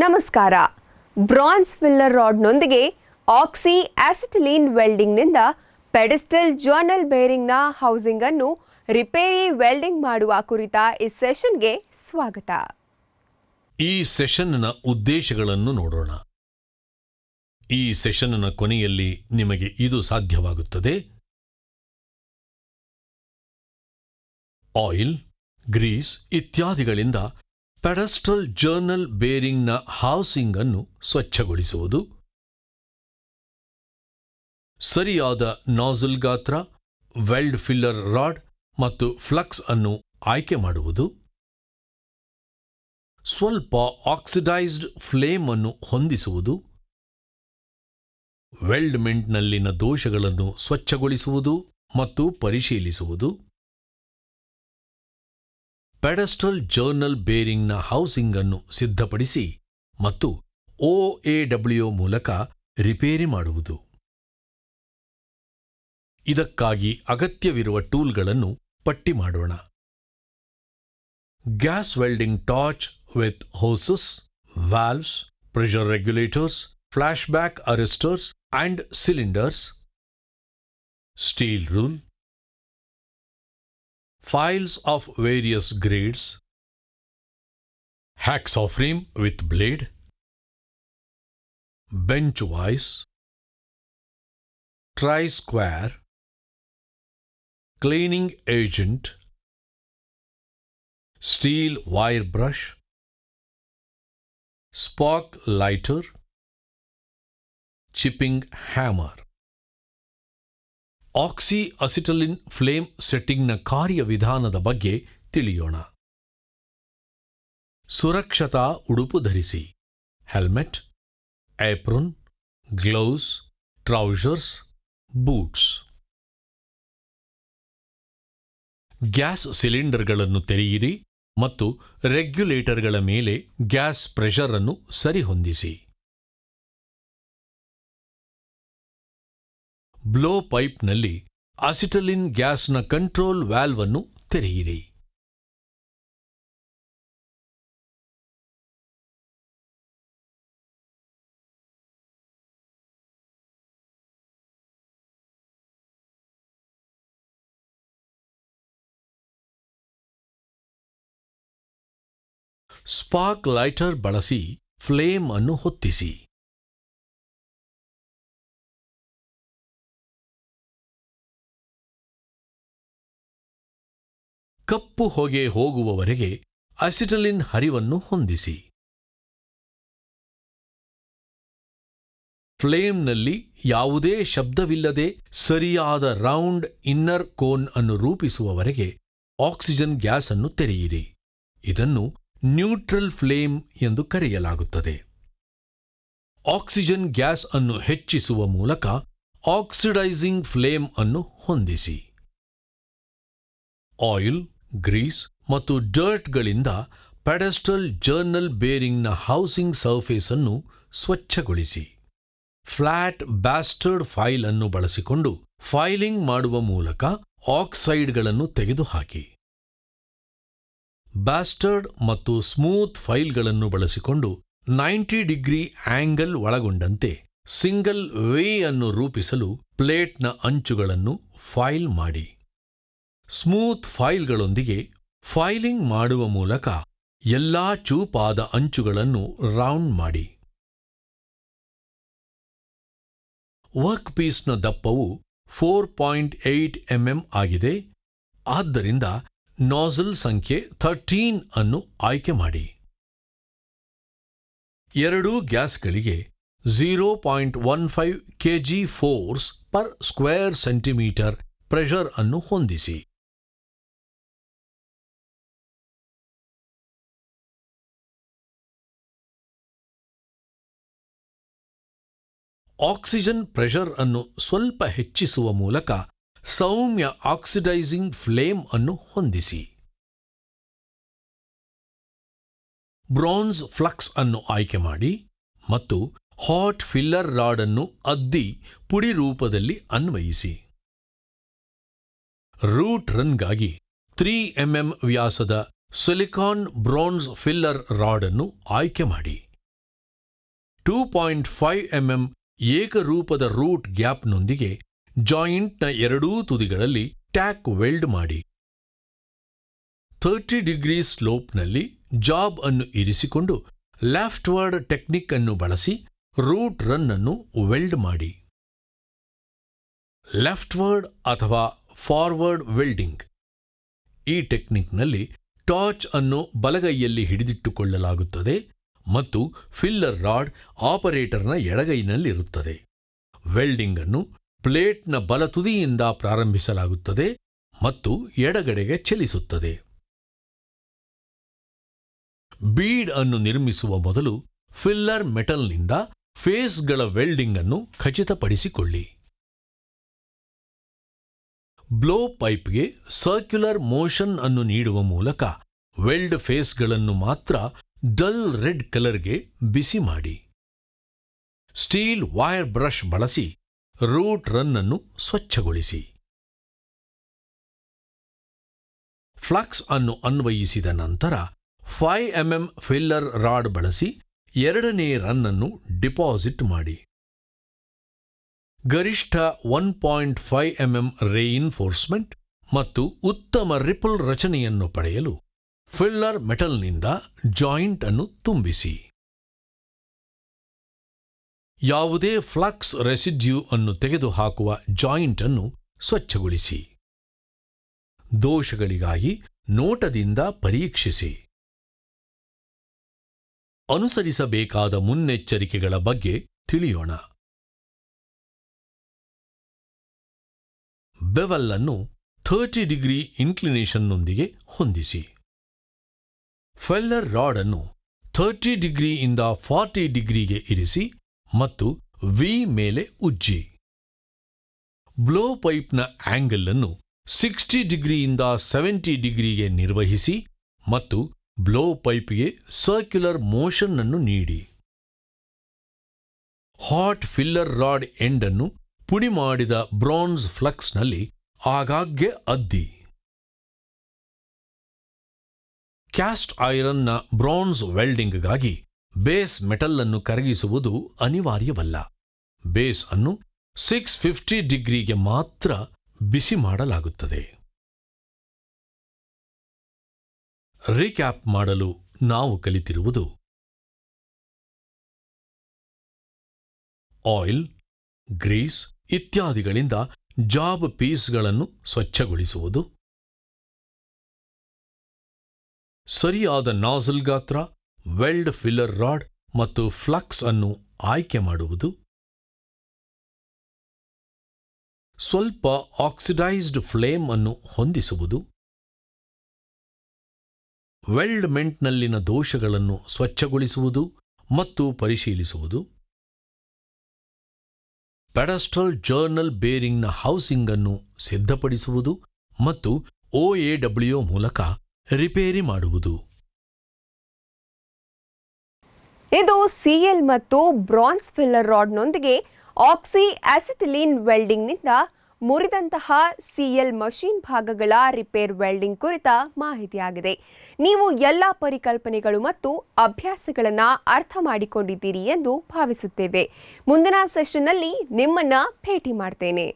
ನಮಸ್ಕಾರ. Bronze filler ರಾಡ್ನೊಂದಿಗೆ oxy acetylene ವೆಲ್ಡಿಂಗ್ನಿಂದ ಪೆಡೆಸ್ಟಲ್ ಜರ್ನಲ್ ಬೇರಿಂಗ್ನ ಹೌಸಿಂಗ್ ಅನ್ನು ರಿಪೇರಿ ವೆಲ್ಡಿಂಗ್ ಮಾಡುವ ಕುರಿತ ಈ ಸೆಷನ್ಗೆ ಸ್ವಾಗತ. ಈ ಸೆಷನ್ನ ಉದ್ದೇಶಗಳನ್ನು ನೋಡೋಣ. ಈ ಸೆಷನ್ನ ಕೊನೆಯಲ್ಲಿ ನಿಮಗೆ ಇದು ಸಾಧ್ಯವಾಗುತ್ತದೆ: ಆಯಿಲ್, ಗ್ರೀಸ್ ಇತ್ಯಾದಿಗಳಿಂದ ಪೆಡೆಸ್ಟಲ್ ಜರ್ನಲ್ ಬೇರಿಂಗ್ನ ಹೌಸಿಂಗ್ ಅನ್ನು ಸ್ವಚ್ಛಗೊಳಿಸುವುದು, ಸರಿಯಾದ ನಾಜಲ್ ಗಾತ್ರ, ವೆಲ್ಡ್ ಫಿಲ್ಲರ್ ರಾಡ್ ಮತ್ತು ಫ್ಲಕ್ಸ್ ಅನ್ನು ಆಯ್ಕೆ ಮಾಡುವುದು, ಸ್ವಲ್ಪ ಆಕ್ಸಿಡೈಸ್ಡ್ ಫ್ಲೇಮ್ ಅನ್ನು ಹೊಂದಿಸುವುದು, ವೆಲ್ಡ್ಮೆಂಟ್ನಲ್ಲಿನ ದೋಷಗಳನ್ನು ಸ್ವಚ್ಛಗೊಳಿಸುವುದು ಮತ್ತು ಪರಿಶೀಲಿಸುವುದು, ಪೆಡೆಸ್ಟಲ್ ಜರ್ನಲ್ ಬೇರಿಂಗ್ನ ಹೌಸಿಂಗ್ ಅನ್ನು ಸಿದ್ಧಪಡಿಸಿ ಮತ್ತು OAW ಮೂಲಕ ರಿಪೇರಿ ಮಾಡುವುದು. ಇದಕ್ಕಾಗಿ ಅಗತ್ಯವಿರುವ ಟೂಲ್ಗಳನ್ನು ಪಟ್ಟಿ ಮಾಡೋಣ. Gas welding torch with hoses, valves, pressure regulators, flashback arresters and cylinders, steel rule, files of various grades, hacksaw frame with blade, bench vise, tri-square, cleaning agent, steel wire brush, spark lighter, chipping hammer. Oxy acetylene flame ಸೆಟ್ಟಿಂಗ್ನ ಕಾರ್ಯವಿಧಾನದ ಬಗ್ಗೆ ತಿಳಿಯೋಣ. ಸುರಕ್ಷತಾ ಉಡುಪು ಧರಿಸಿ: helmet, apron, gloves, trousers, boots. Gas ಸಿಲಿಂಡರ್ಗಳನ್ನು ತೆರೆಯಿರಿ ಮತ್ತು ರೆಗ್ಯುಲೇಟರ್ಗಳ ಮೇಲೆ ಗ್ಯಾಸ್ ಪ್ರೆಷರ್ ಅನ್ನು ಸರಿಹೊಂದಿಸಿ. ಬ್ಲೋ ಪೈಪ್ನಲ್ಲಿ ಅಸಿಟಲಿನ್ ಗ್ಯಾಸ್ನ ಕಂಟ್ರೋಲ್ ವ್ಯಾಲ್ವ್ ಅನ್ನು ತೆರೆಯಿರಿ. ಸ್ಪಾರ್ಕ್ ಲೈಟರ್ ಬಳಸಿ ಫ್ಲೇಮ್ ಅನ್ನು ಹೊತ್ತಿಸಿ. ಕಪ್ಪು ಹೊಗೆ ಹೋಗುವವರೆಗೆ ಅಸಿಟಲಿನ್ ಹರಿವನ್ನು ಹೊಂದಿಸಿ. ಫ್ಲೇಮ್ನಲ್ಲಿ ಯಾವುದೇ ಶಬ್ದವಿಲ್ಲದೆ ಸರಿಯಾದ ರೌಂಡ್ ಇನ್ನರ್ ಕೋನ್ ಅನ್ನು ರೂಪಿಸುವವರೆಗೆ ಆಕ್ಸಿಜನ್ ಗ್ಯಾಸ್ ಅನ್ನು ತೆರೆಯಿರಿ. ಇದನ್ನು ನ್ಯೂಟ್ರಲ್ ಫ್ಲೇಮ್ ಎಂದು ಕರೆಯಲಾಗುತ್ತದೆ. ಆಕ್ಸಿಜನ್ ಗ್ಯಾಸ್ ಅನ್ನು ಹೆಚ್ಚಿಸುವ ಮೂಲಕ ಆಕ್ಸಿಡೈಸಿಂಗ್ ಫ್ಲೇಮ್ ಅನ್ನು ಹೊಂದಿಸಿ. ಆಯಿಲ್, ಗ್ರೀಸ್ ಮತ್ತು ಡರ್ಟ್ಗಳಿಂದ ಪೆಡೆಸ್ಟಲ್ ಜರ್ನಲ್ ಬೇರಿಂಗ್ನ ಹೌಸಿಂಗ್ ಸರ್ಫೇಸ್ ಅನ್ನು ಸ್ವಚ್ಛಗೊಳಿಸಿ. ಫ್ಲಾಟ್ ಬ್ಯಾಸ್ಟರ್ಡ್ ಫೈಲ್ ಅನ್ನು ಬಳಸಿಕೊಂಡು ಫೈಲಿಂಗ್ ಮಾಡುವ ಮೂಲಕ ಆಕ್ಸೈಡ್ಗಳನ್ನು ತೆಗೆದುಹಾಕಿ. ಬ್ಯಾಸ್ಟರ್ಡ್ ಮತ್ತು ಸ್ಮೂತ್ ಫೈಲ್ಗಳನ್ನು ಬಳಸಿಕೊಂಡು 90 ಡಿಗ್ರಿ ಆಂಗಲ್ ಒಳಗೊಂಡಂತೆ ಸಿಂಗಲ್ ವೇ ಅನ್ನು ರೂಪಿಸಲು ಪ್ಲೇಟ್ನ ಅಂಚುಗಳನ್ನು ಫೈಲ್ ಮಾಡಿ. ಸ್ಮೂತ್ ಫೈಲ್ಗಳೊಂದಿಗೆ ಫೈಲಿಂಗ್ ಮಾಡುವ ಮೂಲಕ ಎಲ್ಲಾ ಚೂಪಾದ ಅಂಚುಗಳನ್ನು ರೌಂಡ್ ಮಾಡಿ. ವರ್ಕ್ ಪೀಸ್ನ ದಪ್ಪವು 4.8 mm ಆಗಿದೆ. ಆದ್ದರಿಂದ ನಾಜಲ್ ಸಂಖ್ಯೆ 13 ಅನ್ನು ಆಯ್ಕೆ ಮಾಡಿ. ಎರಡೂ ಗ್ಯಾಸ್ಗಳಿಗೆ 0.15 kg force per square centimetre pressure ಅನ್ನು ಹೊಂದಿಸಿ. ಆಕ್ಸಿಜನ್ ಪ್ರೆಷರ್ ಅನ್ನು ಸ್ವಲ್ಪ ಹೆಚ್ಚಿಸುವ ಮೂಲಕ ಸೌಮ್ಯ ಆಕ್ಸಿಡೈಸಿಂಗ್ ಫ್ಲೇಮ್ ಅನ್ನು ಹೊಂದಿಸಿ. ಬ್ರಾನ್ಸ್ ಫ್ಲಕ್ಸ್ ಅನ್ನು ಆಯ್ಕೆ ಮಾಡಿ ಮತ್ತು ಹಾಟ್ ಫಿಲ್ಲರ್ ರಾಡ್ ಅನ್ನು ಅದ್ದಿ ಪುಡಿ ರೂಪದಲ್ಲಿ ಅನ್ವಯಿಸಿ. ರೂಟ್ ರನ್ಗಾಗಿ 3 mm ವ್ಯಾಸದ ಸಿಲಿಕಾನ್ ಬ್ರಾನ್ಸ್ ಫಿಲ್ಲರ್ ರಾಡ್ ಅನ್ನು ಆಯ್ಕೆ ಮಾಡಿ. 2.5 mm ಏಕರೂಪದ ರೂಟ್ ಗ್ಯಾಪ್ನೊಂದಿಗೆ ಜಾಯಿಂಟ್ನ ಎರಡೂ ತುದಿಗಳಲ್ಲಿ ಟ್ಯಾಕ್ ವೆಲ್ಡ್ ಮಾಡಿ. 30 ಡಿಗ್ರಿ ಸ್ಲೋಪ್ನಲ್ಲಿ ಜಾಬ್ ಅನ್ನು ಇರಿಸಿಕೊಂಡು ಲೆಫ್ಟ್ವರ್ಡ್ ಟೆಕ್ನಿಕ್ ಅನ್ನು ಬಳಸಿ ರೂಟ್ ರನ್ ಅನ್ನು ವೆಲ್ಡ್ ಮಾಡಿ. ಲೆಫ್ಟ್ವರ್ಡ್ ಅಥವಾ ಫಾರ್ವರ್ಡ್ ವೆಲ್ಡಿಂಗ್. ಈ ಟೆಕ್ನಿಕ್ನಲ್ಲಿ ಟಾರ್ಚ್ ಅನ್ನು ಬಲಗೈಯಲ್ಲಿ ಹಿಡಿದಿಟ್ಟುಕೊಳ್ಳಲಾಗುತ್ತದೆ ಮತ್ತು ಫಿಲ್ಲರ್ ರಾಡ್ ಆಪರೇಟರ್ನ ಎಡಗೈನಲ್ಲಿರುತ್ತದೆ. ವೆಲ್ಡಿಂಗ್ ಅನ್ನು ಪ್ಲೇಟ್ನ ಬಲತುದಿಯಿಂದ ಪ್ರಾರಂಭಿಸಲಾಗುತ್ತದೆ ಮತ್ತು ಎಡಗಡೆಗೆ ಚಲಿಸುತ್ತದೆ. ಬೀಡ್ ಅನ್ನು ನಿರ್ಮಿಸುವ ಮೊದಲು ಫಿಲ್ಲರ್ ಮೆಟಲ್ನಿಂದ ಫೇಸ್ಗಳ ವೆಲ್ಡಿಂಗ್ ಅನ್ನು ಖಚಿತಪಡಿಸಿಕೊಳ್ಳಿ. ಬ್ಲೋ ಪೈಪ್ಗೆ ಸರ್ಕ್ಯುಲರ್ ಮೋಷನ್ ಅನ್ನು ನೀಡುವ ಮೂಲಕ ವೆಲ್ಡ್ ಫೇಸ್ಗಳನ್ನು ಮಾತ್ರ ಡಲ್ ರೆಡ್ ಕಲರ್ಗೆ ಬಿಸಿ ಮಾಡಿ. ಸ್ಟೀಲ್ ವೈರ್ ಬ್ರಷ್ ಬಳಸಿ ರೂಟ್ ರನ್ ಅನ್ನು ಸ್ವಚ್ಛಗೊಳಿಸಿ. ಫ್ಲಕ್ಸ್ ಅನ್ನು ಅನ್ವಯಿಸಿದ ನಂತರ 5 mm ಫಿಲ್ಲರ್ ರಾಡ್ ಬಳಸಿ ಎರಡನೇ ರನ್ ಅನ್ನು ಡಿಪಾಸಿಟ್ ಮಾಡಿ. ಗರಿಷ್ಠ 1.5 mm ರೇಇನ್ಫೋರ್ಸ್ಮೆಂಟ್ ಮತ್ತು ಉತ್ತಮ ರಿಪಲ್ ರಚನೆಯನ್ನು ಪಡೆಯಲು ಫಿಲ್ಲರ್ ಮೆಟಲ್ನಿಂದ ಜಾಯಿಂಟ್ ಅನ್ನು ತುಂಬಿಸಿ. ಯಾವುದೇ ಫ್ಲಕ್ಸ್ ರೆಸಿಡ್ಯೂ ಅನ್ನು ತೆಗೆದುಹಾಕುವ ಜಾಯಿಂಟ್ ಅನ್ನು ಸ್ವಚ್ಛಗೊಳಿಸಿ. ದೋಷಗಳಿಗಾಗಿ ನೋಟದಿಂದ ಪರೀಕ್ಷಿಸಿ. ಅನುಸರಿಸಬೇಕಾದ ಮುನ್ನೆಚ್ಚರಿಕೆಗಳ ಬಗ್ಗೆ ತಿಳಿಯೋಣ. ಬೆವೆಲ್ ಅನ್ನು 30 ಡಿಗ್ರಿ ಇನ್ಕ್ಲಿನೇಷನ್ನೊಂದಿಗೆ ಹೊಂದಿಸಿ. ಫೆಲ್ಲರ್ ರಾಡ್ ಅನ್ನು 30 ಡಿಗ್ರಿಯಿಂದ 40 ಡಿಗ್ರಿಗೆ ಇರಿಸಿ ಮತ್ತು ವಿ ಮೇಲೆ ಉಜ್ಜಿ. ಬ್ಲೋ ಪೈಪ್ನ ಆಂಗಲ್ ಅನ್ನು 60 ಡಿಗ್ರಿಯಿಂದ 70 ಡಿಗ್ರಿಗೆ ನಿರ್ವಹಿಸಿ ಮತ್ತು ಬ್ಲೋ ಪೈಪ್ಗೆ ಸರ್ಕ್ಯುಲರ್ ಮೋಷನ್ ಅನ್ನು ನೀಡಿ. ಹಾಟ್ ಫಿಲ್ಲರ್ ರಾಡ್ ಎಂಡ್ ಅನ್ನು ಪುಡಿ ಮಾಡಿದ ಬ್ರಾನ್ಸ್ ಫ್ಲಕ್ಸ್ನಲ್ಲಿ ಆಗಾಗ್ಗೆ ಅದ್ದಿ. ಕ್ಯಾಸ್ಟ್ ಐರನ್ನ ಬ್ರಾನ್ಸ್ ವೆಲ್ಡಿಂಗ್ಗಾಗಿ ಬೇಸ್ ಮೆಟಲ್ ಅನ್ನು ಕರಗಿಸುವುದು ಅನಿವಾರ್ಯವಲ್ಲ. ಬೇಸ್ ಅನ್ನು 650 ಡಿಗ್ರಿಗೆ ಮಾತ್ರ ಬಿಸಿ ಮಾಡಲಾಗುತ್ತದೆ. ರೀಕ್ಯಾಪ್ ಮಾಡಲು ನಾವು ಕಲಿತಿರುವುದು: ಆಯಿಲ್, ಗ್ರೀಸ್ ಇತ್ಯಾದಿಗಳಿಂದ ಜಾಬ್ ಪೀಸ್ಗಳನ್ನು ಸ್ವಚ್ಛಗೊಳಿಸುವುದು, ಸರಿಯಾದ ನಾಜಲ್ ಗಾತ್ರ, ವೆಲ್ಡ್ ಫಿಲ್ಲರ್ ರಾಡ್ ಮತ್ತು ಫ್ಲಕ್ಸ್ ಅನ್ನು ಆಯ್ಕೆ ಮಾಡುವುದು, ಸ್ವಲ್ಪ ಆಕ್ಸಿಡೈಸ್ಡ್ ಫ್ಲೇಮ್ ಅನ್ನು ಹೊಂದಿಸುವುದು, ವೆಲ್ಡ್ ಮೆಂಟ್ನಲ್ಲಿನ ದೋಷಗಳನ್ನು ಸ್ವಚ್ಛಗೊಳಿಸುವುದು ಮತ್ತು ಪರಿಶೀಲಿಸುವುದು, ಪೆಡಸ್ಟಲ್ ಜರ್ನಲ್ ಬೇರಿಂಗ್ನ ಹೌಸಿಂಗ್ ಅನ್ನು ಸಿದ್ಧಪಡಿಸುವುದು ಮತ್ತು OAW ಮೂಲಕ ರಿಪೇರಿ ಮಾಡುವುದು. ಇದು ಸಿಎಲ್ ಮತ್ತು ಬ್ರಾನ್ಸ್ ಫಿಲ್ಲರ್ ರಾಡ್ನೊಂದಿಗೆ ಆಕ್ಸಿ ಅಸಿಟಿಲೀನ್ ವೆಲ್ಡಿಂಗ್ನಿಂದ ಮುರಿದಂತಹ ಸಿಎಲ್ ಮಷೀನ್ ಭಾಗಗಳ ರಿಪೇರ್ ವೆಲ್ಡಿಂಗ್ ಕುರಿತ ಮಾಹಿತಿಯಾಗಿದೆ. ನೀವು ಎಲ್ಲ ಪರಿಕಲ್ಪನೆಗಳು ಮತ್ತು ಅಭ್ಯಾಸಗಳನ್ನು ಅರ್ಥ ಮಾಡಿಕೊಂಡಿದ್ದೀರಿ ಎಂದು ಭಾವಿಸುತ್ತೇವೆ. ಮುಂದಿನ ಸೆಷನ್ನಲ್ಲಿ ನಿಮ್ಮನ್ನ ಭೇಟಿ ಮಾಡ್ತೇನೆ.